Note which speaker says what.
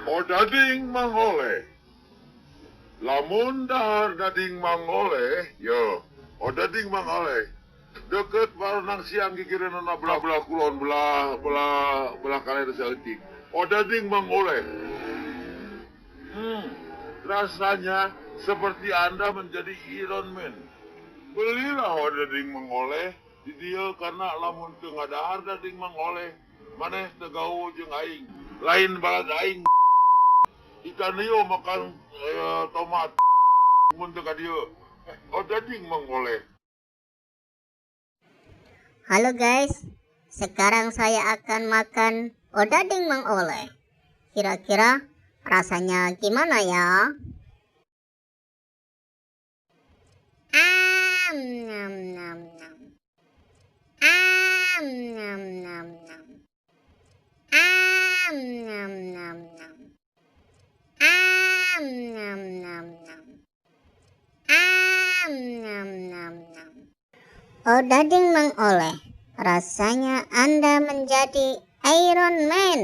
Speaker 1: Odading mangoleh. Lamun dahar dading mangoleh, yo. Odading mangoleh. Deket baru nang siang gigireun na belah kulon belah kali saeutik. Odading mangoleh. Rasanya seperti Anda menjadi Iron Man. Belilah odading mangoleh di dieu karena lamun teu ngadahar dading mangoleh, maneh teu gaul jeung aing. Lain balad aing ikan hiu makan tomat mun teu ka dieu. Odading mangoleh.
Speaker 2: Halo guys, sekarang saya akan makan odading mangoleh. Kira-kira rasanya gimana ya? Nam nam nam. Nam nam nam. Nam nam nam. Nam nam nam. Nam nam nam. Odading mangoleh, rasanya Anda menjadi Iron Man.